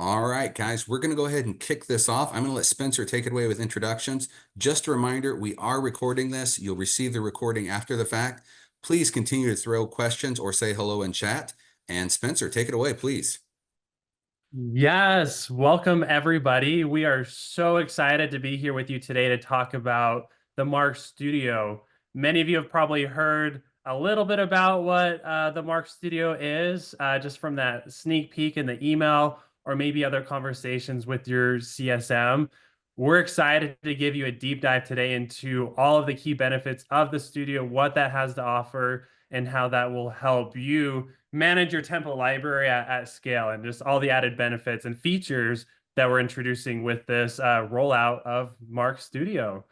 All right, guys, we're going to go ahead and kick this off. I'm going to let Spencer take it away with introductions. Just a reminder, we are recording this. You'll receive the recording after the fact. Please continue to throw questions or say hello in chat. And Spencer, take it away, please. Yes, welcome everybody. We are so excited to be here with you today to talk about the Marq Studio. Many of you have probably heard a little bit about what the Marq Studio is, just from that sneak peek in the email or maybe other conversations with your CSM. We're excited to give you a deep dive today into all of the key benefits of the studio, what that has to offer, and how that will help you manage your template library at scale, and just all the added benefits and features that we're introducing with this rollout of Marq Studio.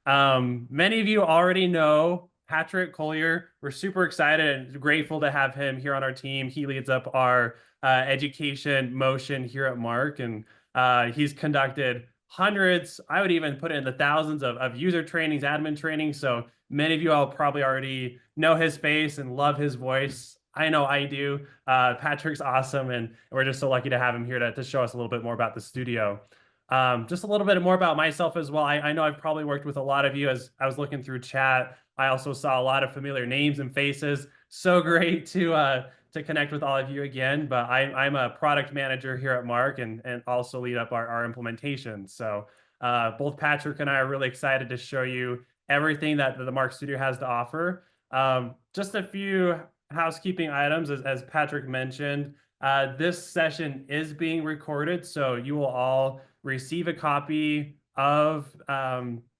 Many of you already know Patrick Collier. We're super excited and grateful to have him here on our team. He leads up our education motion here at Marq, and he's conducted hundreds, I would even put it in the thousands of user trainings, admin trainings. So many of you all probably already know his face and love his voice. I know I do. Patrick's awesome, and we're just so lucky to have him here to show us a little bit more about the studio. Just a little bit more about myself as well. I know I've probably worked with a lot of you as I was looking through chat. I also saw a lot of familiar names and faces. So great to connect with all of you again. But I'm a product manager here at Marq and also lead up our implementation. So both Patrick and I are really excited to show you everything that the Marq Studio has to offer. Just a few housekeeping items, as Patrick mentioned. This session is being recorded, so you will all receive a copy of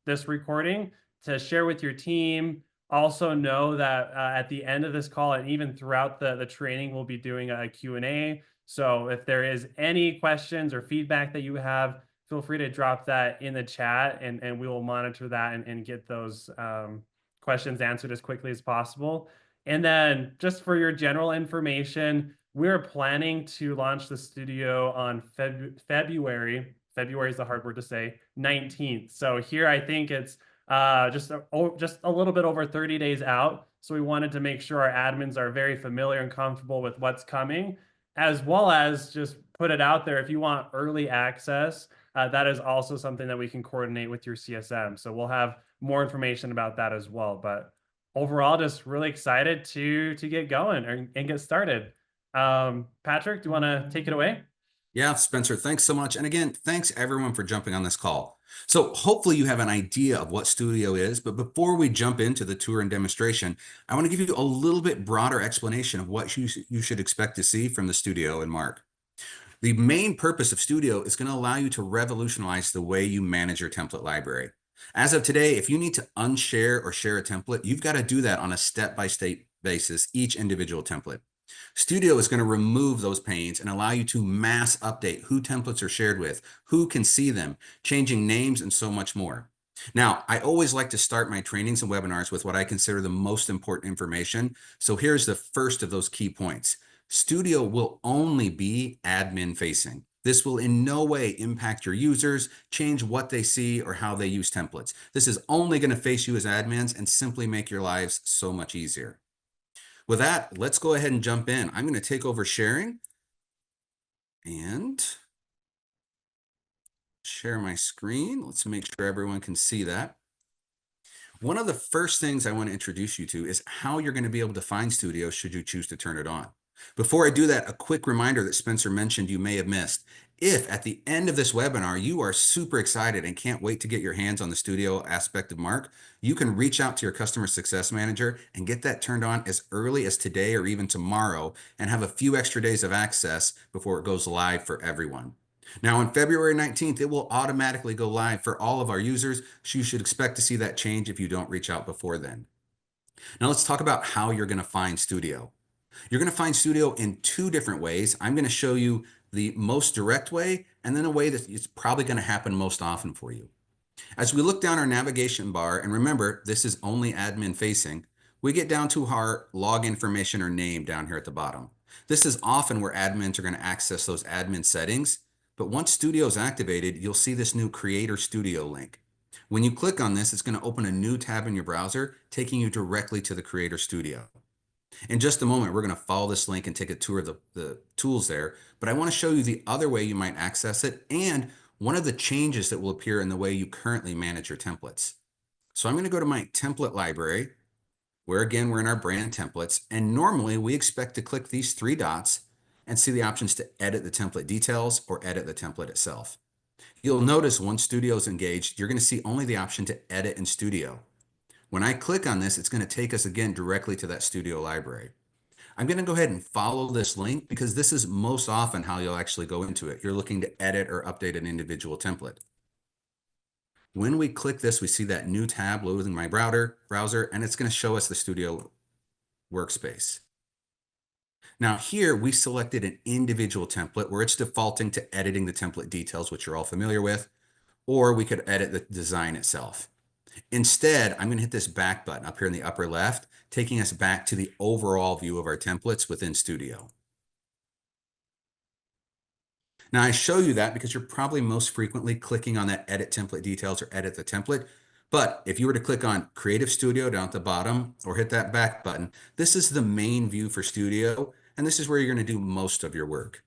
this recording to share with your team. Also know that at the end of this call and even throughout the training, we'll be doing a Q&A. So if there is any questions or feedback that you have, feel free to drop that in the chat, and we will monitor that and get those questions answered as quickly as possible. And then just for your general information, we're planning to launch the studio on February is the hard word to say, 19th. So here I think it's just a little bit over 30 days out. So we wanted to make sure our admins are very familiar and comfortable with what's coming, as well as just put it out there. If you want early access, that is also something that we can coordinate with your CSM. So we'll have more information about that as well. But overall, just really excited to get going and get started. Patrick, do you want to take it away? Yeah, Spencer, thanks so much. And again, thanks everyone for jumping on this call. So hopefully you have an idea of what Studio is, but before we jump into the tour and demonstration, I want to give you a little bit broader explanation of what you should expect to see from the Studio and Marq. The main purpose of Studio is going to allow you to revolutionize the way you manage your template library. As of today, if you need to unshare or share a template, you've got to do that on a step-by-step basis, each individual template. Studio is going to remove those pains and allow you to mass update who templates are shared with, who can see them, changing names, and so much more. Now, I always like to start my trainings and webinars with what I consider the most important information. So here's the first of those key points. Studio will only be admin facing. This will in no way impact your users, change what they see, or how they use templates. This is only going to face you as admins and simply make your lives so much easier. With that, let's go ahead and jump in. I'm going to take over sharing and share my screen. Let's make sure everyone can see that. One of the first things I want to introduce you to is how you're going to be able to find Studio should you choose to turn it on. Before I do that, a quick reminder that Spencer mentioned you may have missed. If at the end of this webinar, you are super excited and can't wait to get your hands on the Studio aspect of Marq, you can reach out to your customer success manager and get that turned on as early as today or even tomorrow and have a few extra days of access before it goes live for everyone. Now, on February 19th, it will automatically go live for all of our users, so you should expect to see that change if you don't reach out before then. Now, let's talk about how you're going to find Studio. You're going to find Studio in two different ways. I'm going to show you the most direct way and then a way that it's probably going to happen most often for you. As we look down our navigation bar, and remember, this is only admin facing, we get down to our log information or name down here at the bottom. This is often where admins are going to access those admin settings. But once Studio is activated, you'll see this new Creator Studio link. When you click on this, it's going to open a new tab in your browser, taking you directly to the Creator Studio. In just a moment, we're going to follow this link and take a tour of the tools there, but I want to show you the other way you might access it and one of the changes that will appear in the way you currently manage your templates. So I'm going to go to my template library, where again, we're in our brand templates, and normally we expect to click these three dots and see the options to edit the template details or edit the template itself. You'll notice once Studio is engaged, you're going to see only the option to edit in Studio. When I click on this, it's going to take us again directly to that Studio library. I'm going to go ahead and follow this link because this is most often how you'll actually go into it. You're looking to edit or update an individual template. When we click this, we see that new tab loading my browser, and it's going to show us the Studio workspace. Now here we selected an individual template where it's defaulting to editing the template details, which you're all familiar with, or we could edit the design itself. Instead, I'm going to hit this back button up here in the upper left, taking us back to the overall view of our templates within Studio. Now I show you that because you're probably most frequently clicking on that edit template details or edit the template. But if you were to click on Creative Studio down at the bottom or hit that back button, this is the main view for Studio, and this is where you're going to do most of your work.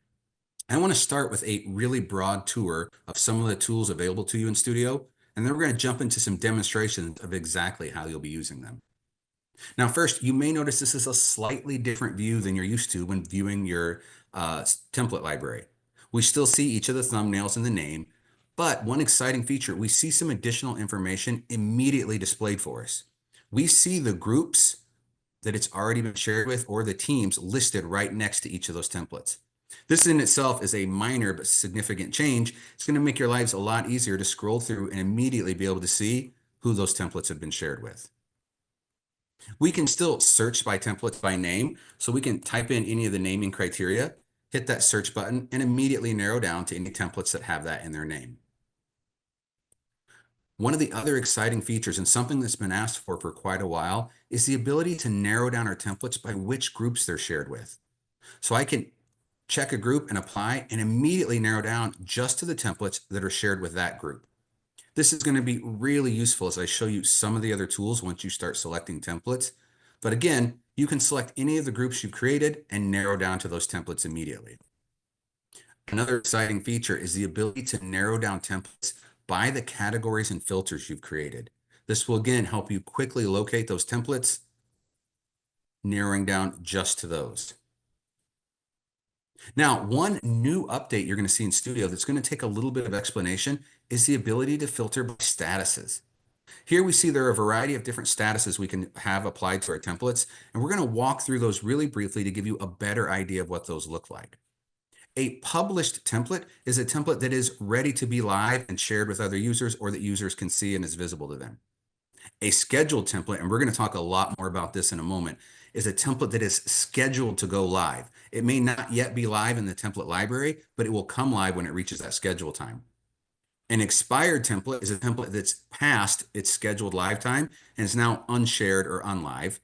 I want to start with a really broad tour of some of the tools available to you in Studio, and then we're going to jump into some demonstrations of exactly how you'll be using them. Now, first, you may notice this is a slightly different view than you're used to when viewing your template library. We still see each of the thumbnails and the name, but one exciting feature, we see some additional information immediately displayed for us. We see the groups that it's already been shared with or the teams listed right next to each of those templates. This in itself is a minor but significant change. It's going to make your lives a lot easier to scroll through and immediately be able to see who those templates have been shared with. We can still search by templates by name, so we can type in any of the naming criteria, hit that search button, and immediately narrow down to any templates that have that in their name. One of the other exciting features, and something that's been asked for quite a while, is the ability to narrow down our templates by which groups they're shared with. So I can check a group and apply and immediately narrow down just to the templates that are shared with that group. This is going to be really useful as I show you some of the other tools once you start selecting templates. But again, you can select any of the groups you've created and narrow down to those templates immediately. Another exciting feature is the ability to narrow down templates by the categories and filters you've created. This will again help you quickly locate those templates, narrowing down just to those. Now, one new update you're going to see in Studio that's going to take a little bit of explanation is the ability to filter by statuses. Here we see there are a variety of different statuses we can have applied to our templates, and we're going to walk through those really briefly to give you a better idea of what those look like. A published template is a template that is ready to be live and shared with other users or that users can see and is visible to them. A scheduled template, and we're going to talk a lot more about this in a moment, is a template that is scheduled to go live. It may not yet be live in the template library, but it will come live when it reaches that schedule time. An expired template is a template that's past its scheduled live time and is now unshared or unlive.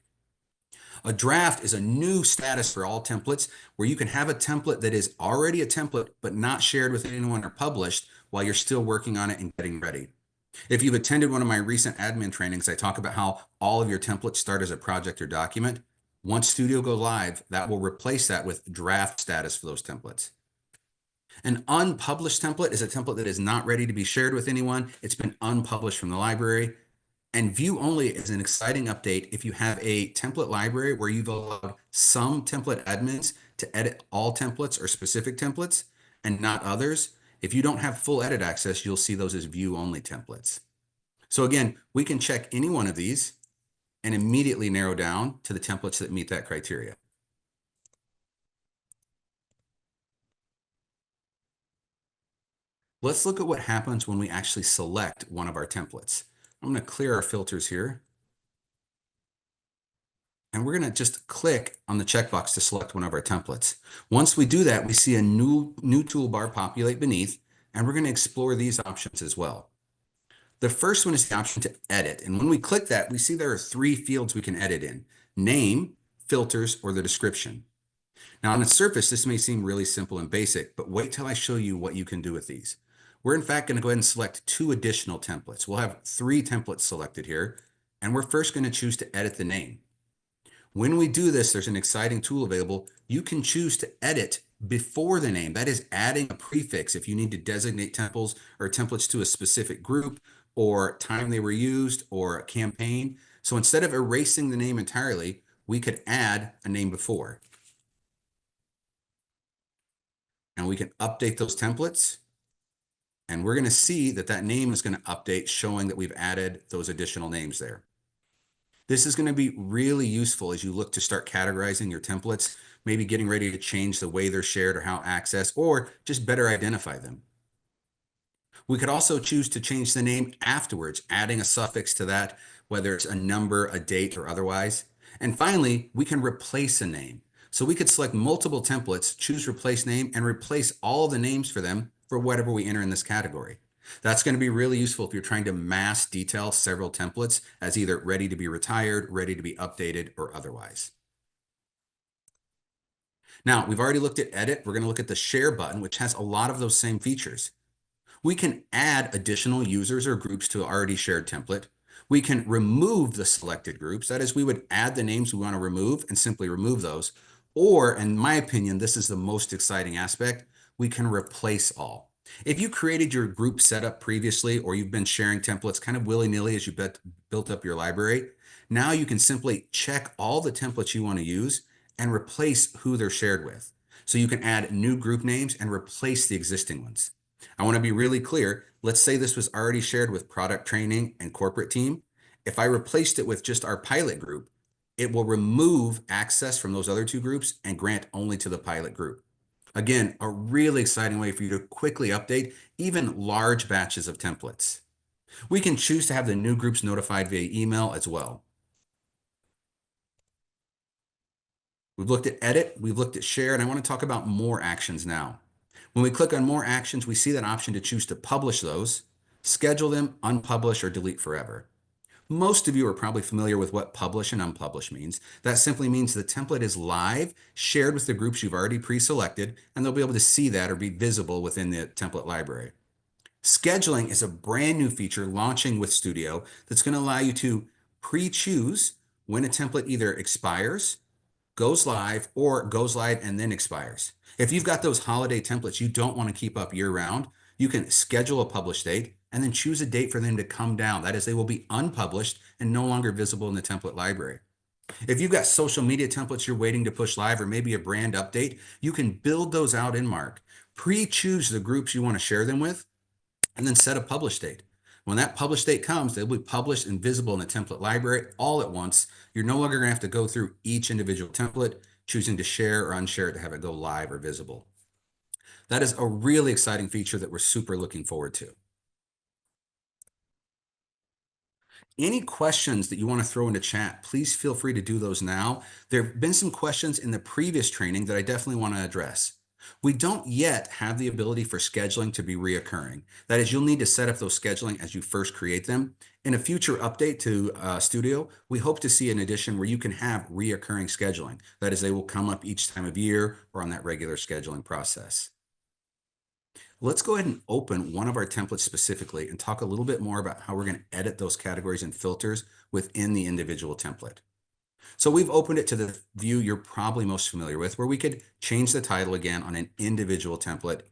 A draft is a new status for all templates where you can have a template that is already a template but not shared with anyone or published while you're still working on it and getting ready. If you've attended one of my recent admin trainings, I talk about how all of your templates start as a project or document. Once Studio goes live, that will replace that with draft status for those templates. An unpublished template is a template that is not ready to be shared with anyone. It's been unpublished from the library. And view only is an exciting update if you have a template library where you've allowed some template admins to edit all templates or specific templates and not others. If you don't have full edit access, you'll see those as view only templates. So again, we can check any one of these and immediately narrow down to the templates that meet that criteria. Let's look at what happens when we actually select one of our templates. I'm going to clear our filters here. And we're going to just click on the checkbox to select one of our templates. Once we do that, we see a new toolbar populate beneath, and we're going to explore these options as well. The first one is the option to edit. And when we click that, we see there are three fields we can edit in: name, filters, or the description. Now on the surface, this may seem really simple and basic, but wait till I show you what you can do with these. We're in fact going to go ahead and select two additional templates. We'll have three templates selected here, and we're first going to choose to edit the name. When we do this, there's an exciting tool available. You can choose to edit before the name. That is adding a prefix if you need to designate temples or templates to a specific group or time they were used or a campaign. So instead of erasing the name entirely, we could add a name before. And we can update those templates. And we're going to see that that name is going to update, showing that we've added those additional names there. This is going to be really useful as you look to start categorizing your templates, maybe getting ready to change the way they're shared or how accessed, or just better identify them. We could also choose to change the name afterwards, adding a suffix to that, whether it's a number, a date, or otherwise. And finally, we can replace a name. So we could select multiple templates, choose replace name, and replace all the names for them for whatever we enter in this category. That's going to be really useful if you're trying to mass detail several templates as either ready to be retired, ready to be updated, or otherwise. Now, we've already looked at edit. We're going to look at the share button, which has a lot of those same features. We can add additional users or groups to an already shared template. We can remove the selected groups. That is, we would add the names we want to remove and simply remove those. Or, in my opinion, this is the most exciting aspect, we can replace all. If you created your group setup previously, or you've been sharing templates kind of willy-nilly as you built up your library, now you can simply check all the templates you want to use and replace who they're shared with. So you can add new group names and replace the existing ones. I want to be really clear. Let's say this was already shared with product training and corporate team. If I replaced it with just our pilot group, it will remove access from those other two groups and grant only to the pilot group. Again, a really exciting way for you to quickly update even large batches of templates. We can choose to have the new groups notified via email as well. We've looked at edit, we've looked at share, and I want to talk about more actions now. When we click on more actions, we see that option to choose to publish those, schedule them, unpublish, or delete forever. Most of you are probably familiar with what publish and unpublish means. That simply means the template is live, shared with the groups you've already pre-selected, and they'll be able to see that or be visible within the template library. Scheduling is a brand new feature launching with Studio that's going to allow you to pre-choose when a template either expires, goes live, or goes live and then expires. If you've got those holiday templates you don't want to keep up year round, you can schedule a publish date and then choose a date for them to come down. That is, they will be unpublished and no longer visible in the template library. If you've got social media templates you're waiting to push live or maybe a brand update, you can build those out in Marq. Pre-choose the groups you want to share them with and then set a publish date. When that publish date comes, they'll be published and visible in the template library all at once. You're no longer going to have to go through each individual template, choosing to share or unshare it to have it go live or visible. That is a really exciting feature that we're super looking forward to. Any questions that you want to throw into chat, please feel free to do those now. There have been some questions in the previous training that I definitely want to address. We don't yet have the ability for scheduling to be reoccurring. That is, you'll need to set up those scheduling as you first create them. In a future update to Studio, we hope to see an addition where you can have reoccurring scheduling. That is, they will come up each time of year or on that regular scheduling process. Let's go ahead and open one of our templates specifically and talk a little bit more about how we're going to edit those categories and filters within the individual template. So we've opened it to the view you're probably most familiar with, where we could change the title again on an individual template,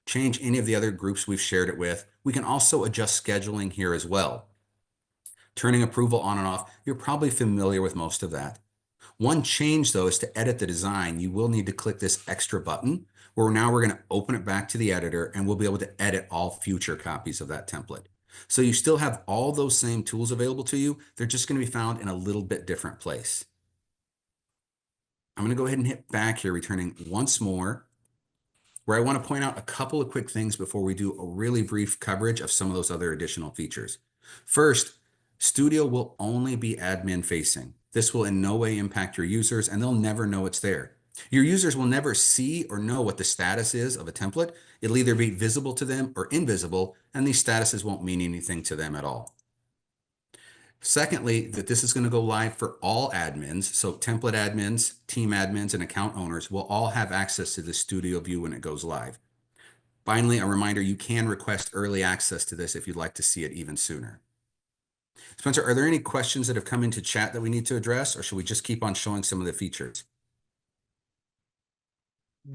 change any of the other groups we've shared it with. We can also adjust scheduling here as well. Turning approval on and off, you're probably familiar with most of that. One change, though, is to edit the design. You will need to click this extra button, where now we're going to open it back to the editor, and we'll be able to edit all future copies of that template. So you still have all those same tools available to you. They're just going to be found in a little bit different place. I'm going to go ahead and hit back here, returning once more, where I want to point out a couple of quick things before we do a really brief coverage of some of those other additional features. First, Studio will only be admin facing. This will in no way impact your users, and they'll never know it's there. Your users will never see or know what the status is of a template. It'll either be visible to them or invisible, and these statuses won't mean anything to them at all. Secondly, that this is going to go live for all admins. So template admins, team admins, and account owners will all have access to the Studio view when it goes live. Finally, a reminder, you can request early access to this if you'd like to see it even sooner. Spencer, are there any questions that have come into chat that we need to address, or should we just keep on showing some of the features?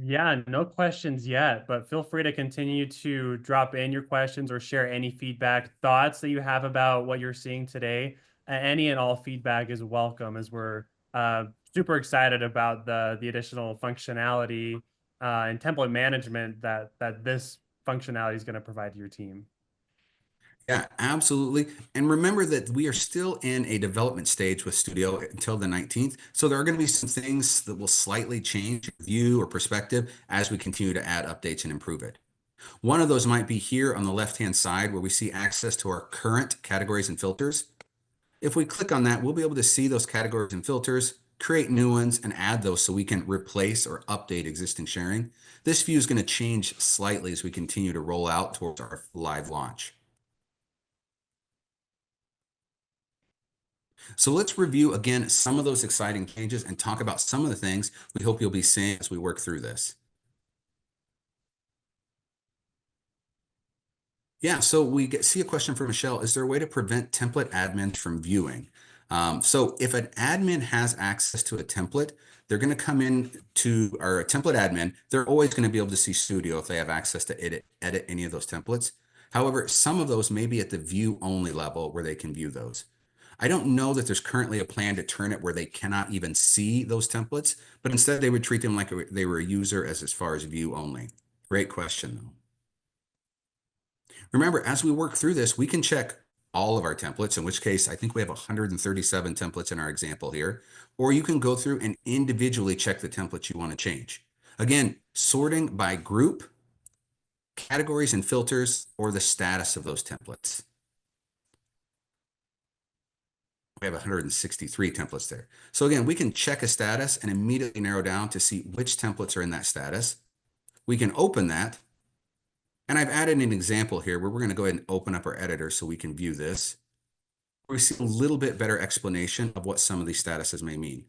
Yeah, no questions yet, but feel free to continue to drop in your questions or share any feedback, thoughts that you have about what you're seeing today. Any and all feedback is welcome as we're super excited about the additional functionality and template management that this functionality is going to provide to your team. Yeah, absolutely. And remember that we are still in a development stage with Studio until the 19th. So there are going to be some things that will slightly change view or perspective as we continue to add updates and improve it. One of those might be here on the left-hand side where we see access to our current categories and filters. If we click on that, we'll be able to see those categories and filters, create new ones, and add those so we can replace or update existing sharing. This view is going to change slightly as we continue to roll out towards our live launch. So let's review again some of those exciting changes and talk about some of the things we hope you'll be seeing as we work through this. Yeah, so see a question from Michelle. Is there a way to prevent template admins from viewing? So if an admin has access to a template, they're going to come in to our template admin. They're always going to be able to see Studio if they have access to edit any of those templates. However, some of those may be at the view only level where they can view those. I don't know that there's currently a plan to turn it where they cannot even see those templates, but instead they would treat them like they were a user as far as view only. Great question, though. Remember, as we work through this, we can check all of our templates, in which case I think we have 137 templates in our example here, or you can go through and individually check the templates you want to change. Again, sorting by group, categories and filters, or the status of those templates. We have 163 templates there. So again, we can check a status and immediately narrow down to see which templates are in that status. We can open that. And I've added an example here where we're going to go ahead and open up our editor so we can view this. We see a little bit better explanation of what some of these statuses may mean.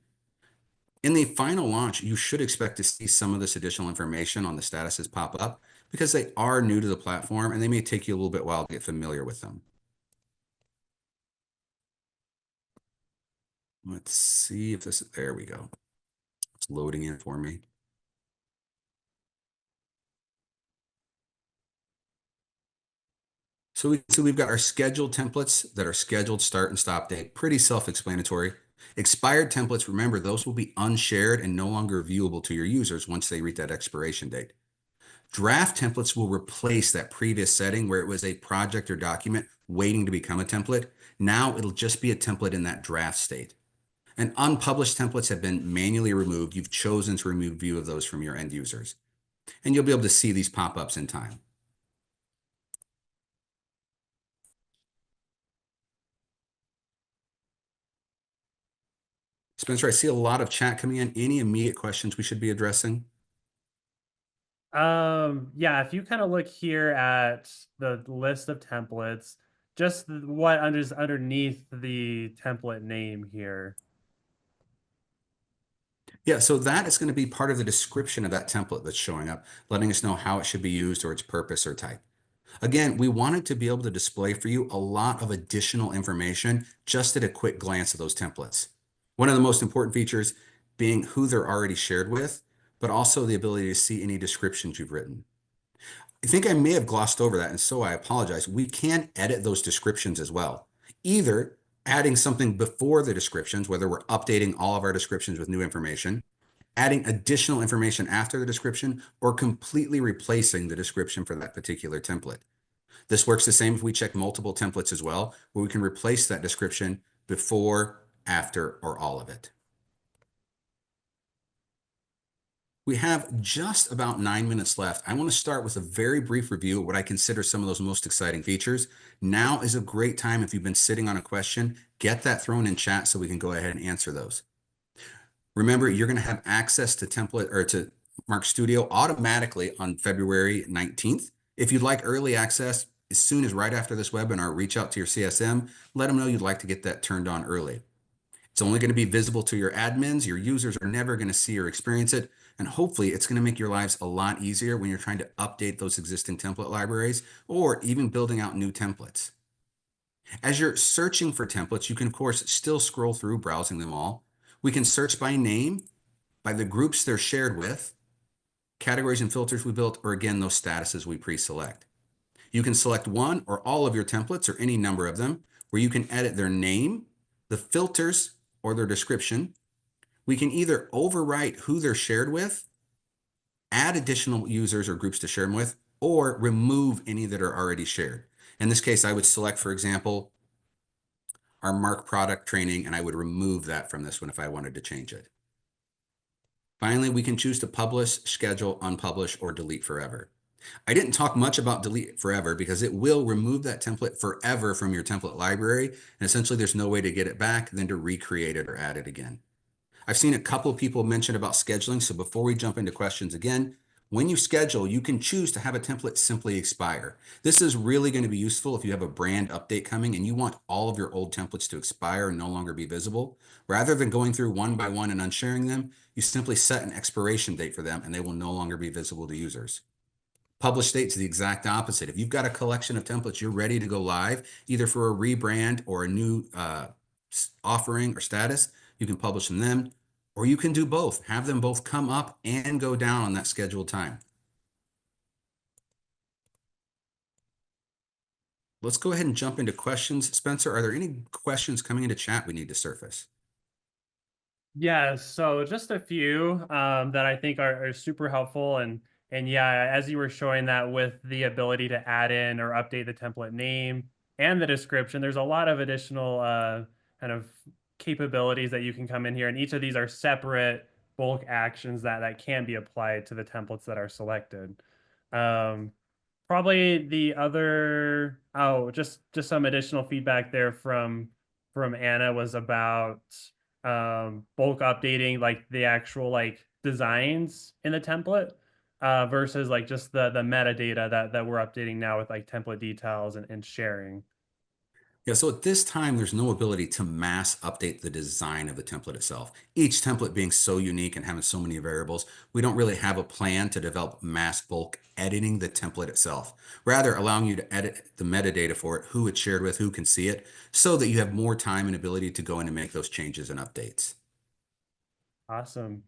In the final launch, you should expect to see some of this additional information on the statuses pop up because they are new to the platform and they may take you a little bit while to get familiar with them. Let's see if there we go. It's loading in for me. So we've got our scheduled templates that are scheduled start and stop date, pretty self-explanatory. Expired templates, remember, those will be unshared and no longer viewable to your users once they reach that expiration date. Draft templates will replace that previous setting where it was a project or document waiting to become a template. Now it'll just be a template in that draft state. And unpublished templates have been manually removed. You've chosen to remove view of those from your end users. And you'll be able to see these pop-ups in time. Spencer, I see a lot of chat coming in. Any immediate questions we should be addressing? Yeah, if you kind of look here at the list of templates, just what underneath the template name here. Yeah, so that is going to be part of the description of that template that's showing up, letting us know how it should be used or its purpose or type. Again, we wanted to be able to display for you a lot of additional information just at a quick glance of those templates. One of the most important features being who they're already shared with, but also the ability to see any descriptions you've written. I think I may have glossed over that, and so I apologize. We can edit those descriptions as well, either adding something before the descriptions, whether we're updating all of our descriptions with new information, adding additional information after the description, or completely replacing the description for that particular template. This works the same if we check multiple templates as well, where we can replace that description before, after, or all of it. We have just about 9 minutes left. I want to start with a very brief review of what I consider some of those most exciting features. Now is a great time if you've been sitting on a question, get that thrown in chat so we can go ahead and answer those. Remember, you're going to have access to template or to Marq Studio automatically on February 19th. If you'd like early access, as soon as right after this webinar, reach out to your CSM, let them know you'd like to get that turned on early. It's only going to be visible to your admins. Your users are never going to see or experience it. And hopefully it's going to make your lives a lot easier when you're trying to update those existing template libraries or even building out new templates. As you're searching for templates, you can, of course, still scroll through browsing them all. We can search by name, by the groups they're shared with, categories and filters we built, or again, those statuses we pre-select. You can select one or all of your templates or any number of them where you can edit their name, the filters, or their description. We can either overwrite who they're shared with, add additional users or groups to share them with, or remove any that are already shared. In this case, I would select, for example, our Marq product training, and I would remove that from this one if I wanted to change it. Finally, we can choose to publish, schedule, unpublish, or delete forever. I didn't talk much about delete forever because it will remove that template forever from your template library, and essentially there's no way to get it back than to recreate it or add it again. I've seen a couple of people mention about scheduling, so before we jump into questions again, when you schedule, you can choose to have a template simply expire. This is really going to be useful if you have a brand update coming and you want all of your old templates to expire and no longer be visible. Rather than going through one by one and unsharing them, you simply set an expiration date for them and they will no longer be visible to users. Publish date's the exact opposite. If you've got a collection of templates, you're ready to go live, either for a rebrand or a new offering or status, you can publish them then, or you can do both. Have them both come up and go down on that scheduled time. Let's go ahead and jump into questions. Spencer, are there any questions coming into chat we need to surface? Yeah, so just a few that I think are super helpful, and yeah, as you were showing that with the ability to add in or update the template name and the description, there's a lot of additional kind of capabilities that you can come in here, and each of these are separate bulk actions that can be applied to the templates that are selected. Um, Probably the other, just some additional feedback there from Anna was about bulk updating like the actual like designs in the template versus like just the metadata that we're updating now with like template details and sharing. Yeah, so at this time, there's no ability to mass update the design of the template itself. Each template being so unique and having so many variables, we don't really have a plan to develop mass bulk editing the template itself. Rather, allowing you to edit the metadata for it, who it's shared with, who can see it, so that you have more time and ability to go in and make those changes and updates. Awesome.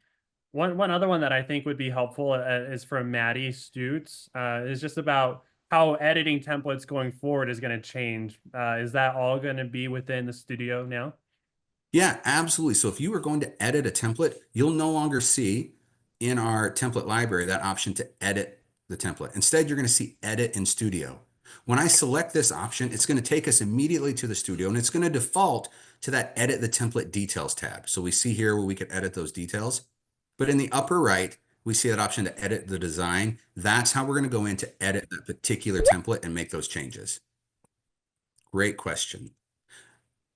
One other one that I think would be helpful is from Maddie Stutes. Is just about how editing templates going forward is going to change. Is that all going to be within the studio now? Yeah, absolutely. So if you are going to edit a template, you'll no longer see in our template library that option to edit the template. Instead, you're going to see edit in Studio. When I select this option, it's going to take us immediately to the studio and it's going to default to that edit the template details tab. So we see here where we can edit those details. But in the upper right, we see that option to edit the design. That's how we're going to go in to edit that particular template and make those changes. Great question.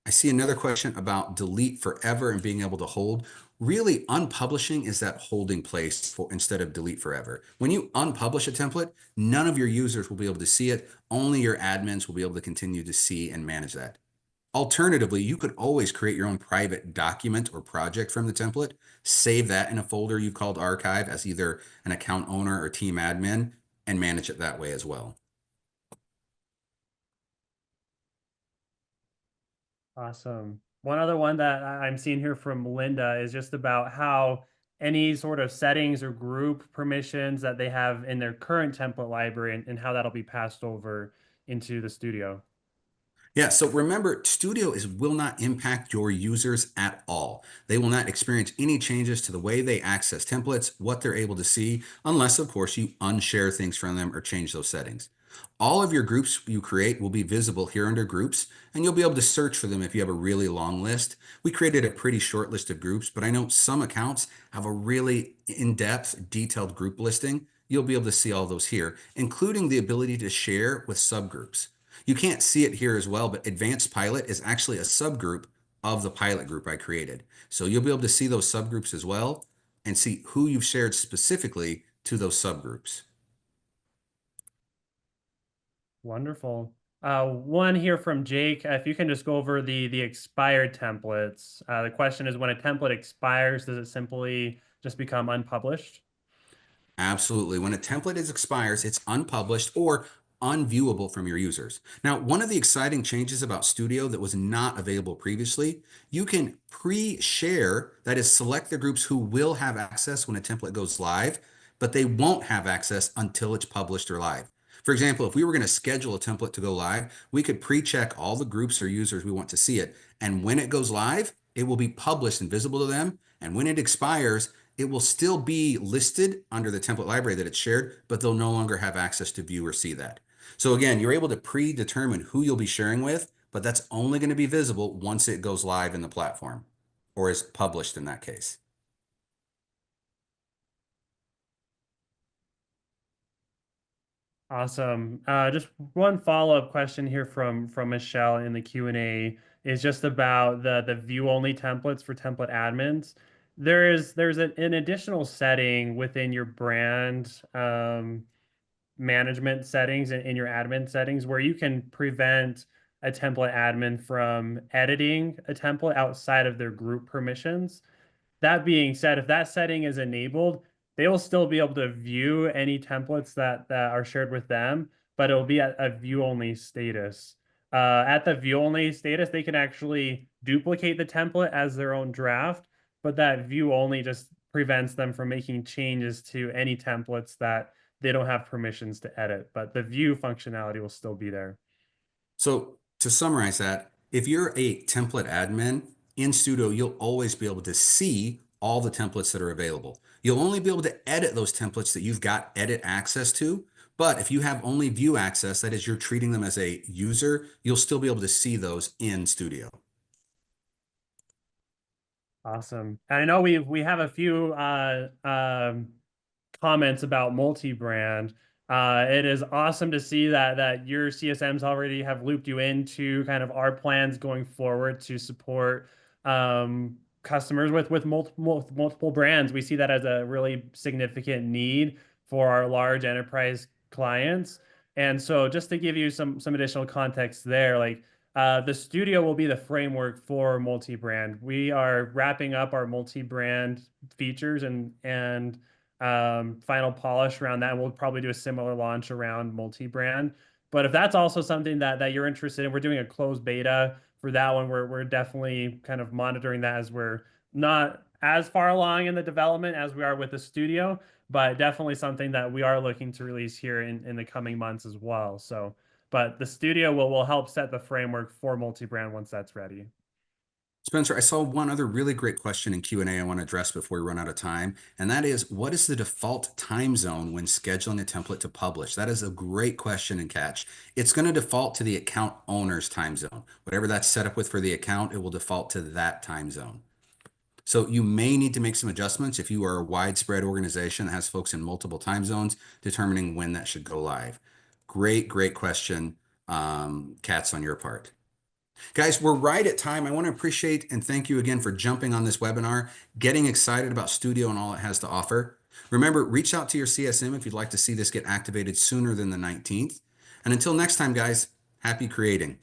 I see another question about delete forever and being able to hold. Really, unpublishing is that holding place for instead of delete forever. When you unpublish a template, none of your users will be able to see it. Only your admins will be able to continue to see and manage that. Alternatively, you could always create your own private document or project from the template, save that in a folder you called archive as either an account owner or team admin, and manage it that way as well. Awesome. One other one that I'm seeing here from Linda is just about how any sort of settings or group permissions that they have in their current template library and how that'll be passed over into the studio. Yeah, so remember, Studio will not impact your users at all. They will not experience any changes to the way they access templates, what they're able to see, unless, of course, you unshare things from them or change those settings. All of your groups you create will be visible here under groups, and you'll be able to search for them if you have a really long list. We created a pretty short list of groups, but I know some accounts have a really in-depth, detailed group listing. You'll be able to see all those here, including the ability to share with subgroups. You can't see it here as well, but Advanced Pilot is actually a subgroup of the pilot group I created. So you'll be able to see those subgroups as well and see who you've shared specifically to those subgroups. Wonderful. One here from Jake. If you can just go over the expired templates. The question is, when a template expires, does it simply just become unpublished? Absolutely. When a template is expires, it's unpublished or unviewable from your users. Now, one of the exciting changes about Studio that was not available previously, you can pre-share, that is, select the groups who will have access when a template goes live, but they won't have access until it's published or live. For example, if we were going to schedule a template to go live, we could pre-check all the groups or users we want to see it. And when it goes live, it will be published and visible to them. And when it expires, it will still be listed under the template library that it's shared, but they'll no longer have access to view or see that. So again, you're able to predetermine who you'll be sharing with, but that's only going to be visible once it goes live in the platform or is published in that case. Awesome. Just one follow-up question here from Michelle in the Q&A is just about the view only templates for template admins. There's an additional setting within your brand management settings and in your admin settings where you can prevent a template admin from editing a template outside of their group permissions. That being said, if that setting is enabled, they will still be able to view any templates that are shared with them, but it'll be at a view only status. At the view only status, they can actually duplicate the template as their own draft, but that view only just prevents them from making changes to any templates that they don't have permissions to edit, but the view functionality will still be there. So to summarize that, if you're a template admin in Studio, you'll always be able to see all the templates that are available. You'll only be able to edit those templates that you've got edit access to. But if you have only view access, that is, you're treating them as a user, you'll still be able to see those in Studio. Awesome. And I know we have a few comments about multi-brand. It is awesome to see that your CSMs already have looped you into kind of our plans going forward to support customers with multiple brands. We see that as a really significant need for our large enterprise clients. And so just to give you some additional context there, like the studio will be the framework for multi-brand. We are wrapping up our multi-brand features and final polish around that. And we'll probably do a similar launch around multi-brand. But if that's also something that you're interested in, we're doing a closed beta for that one. We're definitely kind of monitoring that as we're not as far along in the development as we are with the studio, but definitely something that we are looking to release here in the coming months as well. So, but the studio will help set the framework for multi-brand once that's ready. Spencer, I saw one other really great question in Q&A I want to address before we run out of time, and that is, what is the default time zone when scheduling a template to publish? That is a great question and catch. It's going to default to the account owner's time zone. Whatever that's set up with for the account, it will default to that time zone. So you may need to make some adjustments if you are a widespread organization that has folks in multiple time zones, determining when that should go live. Great, great question, Katz, on your part. Guys, we're right at time. I want to appreciate and thank you again for jumping on this webinar, getting excited about Studio and all it has to offer. Remember, reach out to your CSM if you'd like to see this get activated sooner than the 19th. And until next time, guys, happy creating.